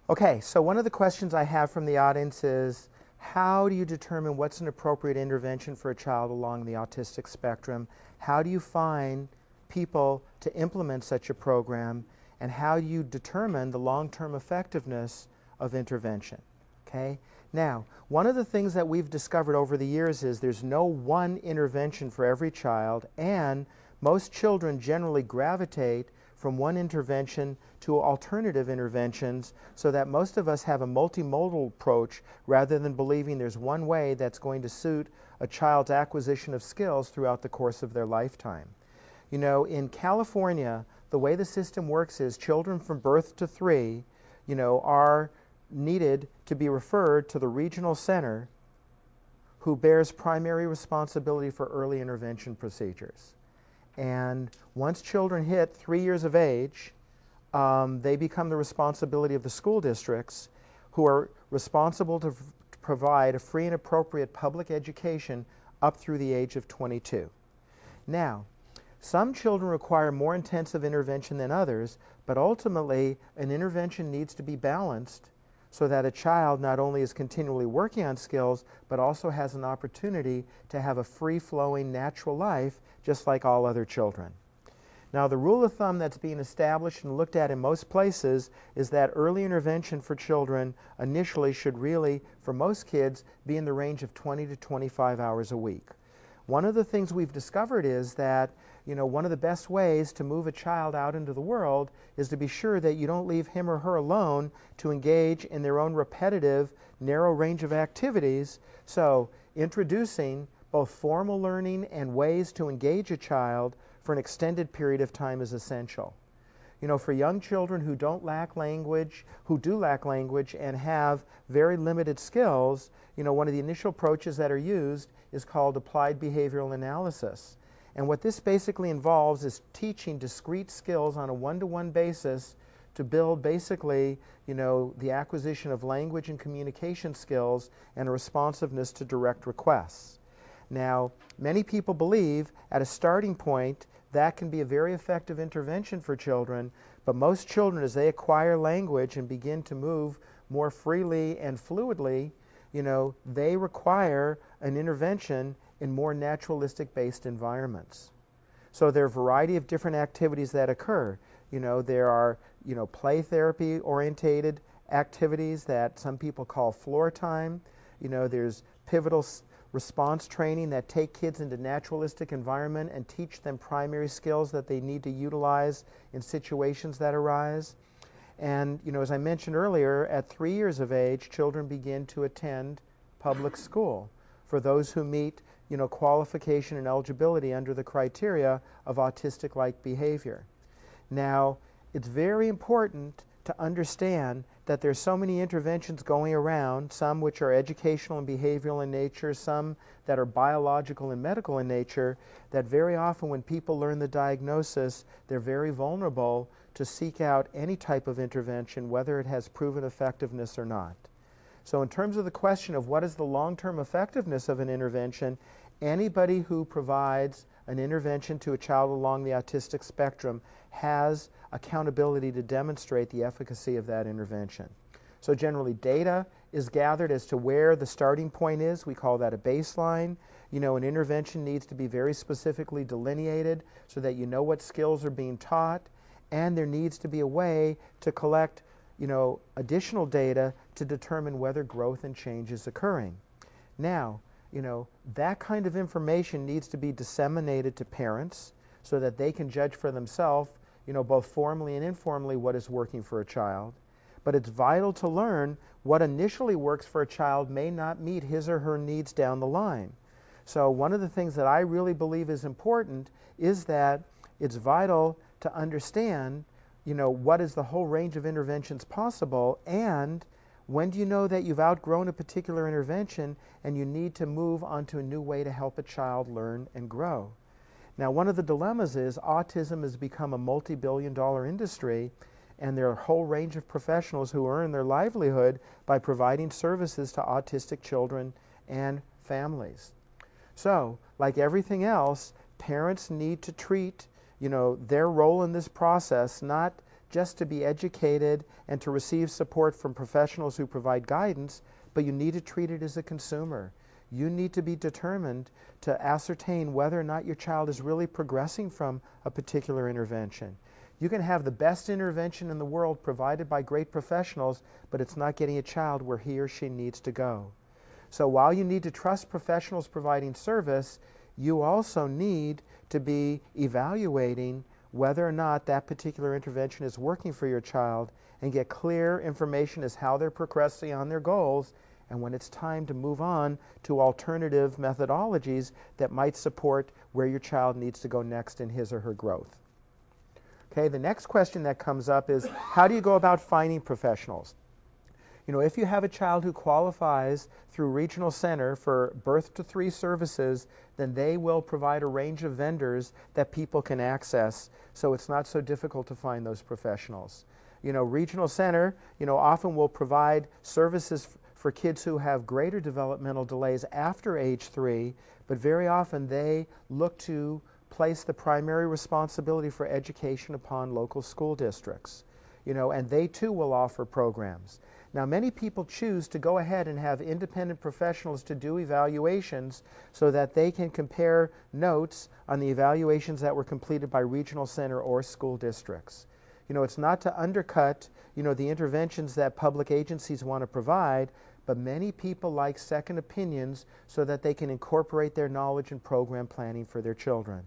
Okay, so one of the questions I have from the audience is, how do you determine what's an appropriate intervention for a child along the autistic spectrum? How do you find people to implement such a program? And how do you determine the long-term effectiveness of intervention? Okay? Now, one of the things that we've discovered over the years is there's no one intervention for every child, and most children generally gravitate from one intervention to alternative interventions, so that most of us have a multimodal approach rather than believing there's one way that's going to suit a child's acquisition of skills throughout the course of their lifetime. You know, in California, the way the system works is children from birth to 3, are needed to be referred to the regional center who bears primary responsibility for early intervention procedures. And once children hit 3 years of age, they become the responsibility of the school districts, who are responsible to provide a free and appropriate public education up through the age of 22. Now, some children require more intensive intervention than others, but ultimately an intervention needs to be balanced so that a child not only is continually working on skills, but also has an opportunity to have a free-flowing, natural life, just like all other children. Now, the rule of thumb that's being established and looked at in most places is that early intervention for children initially should really, for most kids, be in the range of 20 to 25 hours a week. One of the things we've discovered is that one of the best ways to move a child out into the world is to be sure that you don't leave him or her alone to engage in their own repetitive, narrow range of activities. So introducing both formal learning and ways to engage a child for an extended period of time is essential. For young children who do lack language and have very limited skills, one of the initial approaches that are used is called applied behavioral analysis. And what this basically involves is teaching discrete skills on a one-to-one basis to build basically, the acquisition of language and communication skills and a responsiveness to direct requests. Now, many people believe at a starting point that can be a very effective intervention for children, but most children, as they acquire language and begin to move more freely and fluidly, they require an intervention in more naturalistic-based environments. So there are a variety of different activities that occur. There are, play therapy-orientated activities that some people call floor time. There's pivotal response training that take kids into naturalistic environment and teach them primary skills that they need to utilize in situations that arise. And, as I mentioned earlier, at 3 years of age, children begin to attend public school for those who meet qualification and eligibility under the criteria of autistic-like behavior. Now, it's very important to understand that there's so many interventions going around, some which are educational and behavioral in nature, some that are biological and medical in nature, that very often when people learn the diagnosis, they're very vulnerable to seek out any type of intervention, whether it has proven effectiveness or not. So in terms of the question of what is the long-term effectiveness of an intervention, anybody who provides an intervention to a child along the autistic spectrum has accountability to demonstrate the efficacy of that intervention. So generally data is gathered as to where the starting point is. We call that a baseline. An intervention needs to be very specifically delineated so that you know what skills are being taught, and there needs to be a way to collect additional data to determine whether growth and change is occurring. Now, that kind of information needs to be disseminated to parents so that they can judge for themselves, both formally and informally, what is working for a child. But it's vital to learn what initially works for a child may not meet his or her needs down the line. So one of the things that I really believe is important is that it's vital to understand what is the whole range of interventions possible, and when do you know that you've outgrown a particular intervention and you need to move on to a new way to help a child learn and grow. Now, one of the dilemmas is autism has become a multi-billion-dollar industry, and there are a whole range of professionals who earn their livelihood by providing services to autistic children and families. So, like everything else, parents need to treat their role in this process not just to be educated and to receive support from professionals who provide guidance, but you need to treat it as a consumer. You need to be determined to ascertain whether or not your child is really progressing from a particular intervention. You can have the best intervention in the world provided by great professionals, but it's not getting a child where he or she needs to go. So while you need to trust professionals providing service, you also need to be evaluating whether or not that particular intervention is working for your child and get clear information as how they're progressing on their goals, and when it's time to move on to alternative methodologies that might support where your child needs to go next in his or her growth. Okay, the next question that comes up is, how do you go about finding professionals? You know, if you have a child who qualifies through Regional Center for birth to 3 services, then they will provide a range of vendors that people can access, so it's not so difficult to find those professionals. You know, Regional Center, you know, often will provide services for kids who have greater developmental delays after age 3, but very often they look to place the primary responsibility for education upon local school districts, you know, and they too will offer programs. Now, many people choose to go ahead and have independent professionals to do evaluations so that they can compare notes on the evaluations that were completed by Regional Center or school districts. You know, it's not to undercut, you know, the interventions that public agencies want to provide, but many people like second opinions so that they can incorporate their knowledge in program planning for their children.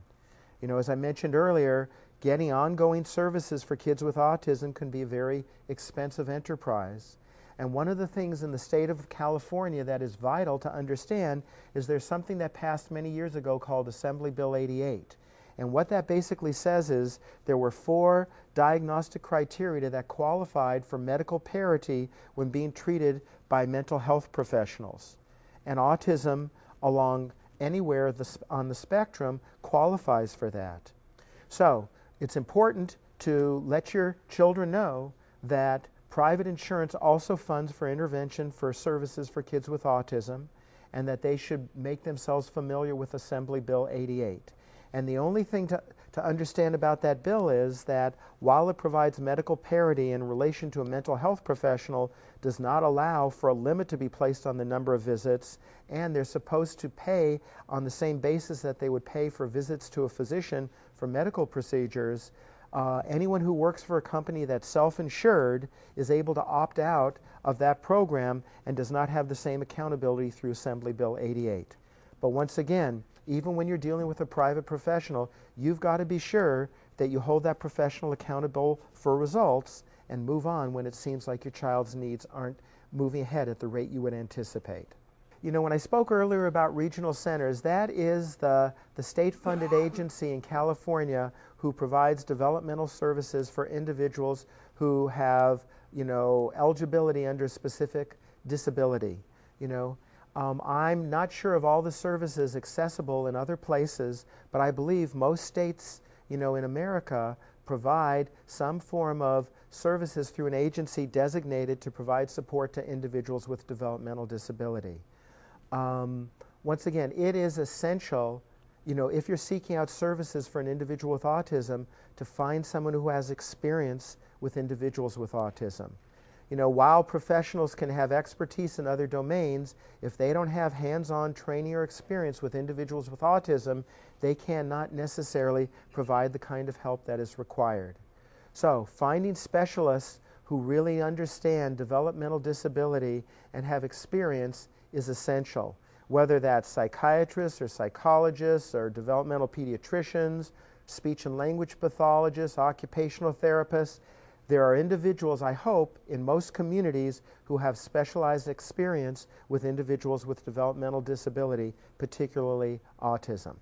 You know, as I mentioned earlier, getting ongoing services for kids with autism can be a very expensive enterprise. And one of the things in the state of California that is vital to understand is there's something that passed many years ago called Assembly Bill 88. And what that basically says is there were 4 diagnostic criteria that qualified for medical parity when being treated by mental health professionals. And autism along anywhere on the spectrum qualifies for that. So it's important to let your children know that private insurance also funds for intervention for services for kids with autism, and that they should make themselves familiar with Assembly Bill 88. And the only thing to understand about that bill is that while it provides medical parity in relation to a mental health professional, does not allow for a limit to be placed on the number of visits, and they're supposed to pay on the same basis that they would pay for visits to a physician for medical procedures. Anyone who works for a company that's self-insured is able to opt out of that program and does not have the same accountability through Assembly Bill 88. But once again, even when you're dealing with a private professional, you've got to be sure that you hold that professional accountable for results and move on when it seems like your child's needs aren't moving ahead at the rate you would anticipate. You know, when I spoke earlier about regional centers, that is the state-funded agency in California who provides developmental services for individuals who have, you know, eligibility under specific disability. You know, I'm not sure of all the services accessible in other places, but I believe most states, you know, in America provide some form of services through an agency designated to provide support to individuals with developmental disability. Once again, it is essential, you know, if you're seeking out services for an individual with autism, to find someone who has experience with individuals with autism. You know, while professionals can have expertise in other domains, if they don't have hands-on training or experience with individuals with autism, they cannot necessarily provide the kind of help that is required. So, finding specialists who really understand developmental disability and have experience is essential, whether that's psychiatrists or psychologists or developmental pediatricians, speech and language pathologists, occupational therapists. There are individuals, I hope, in most communities who have specialized experience with individuals with developmental disability, particularly autism.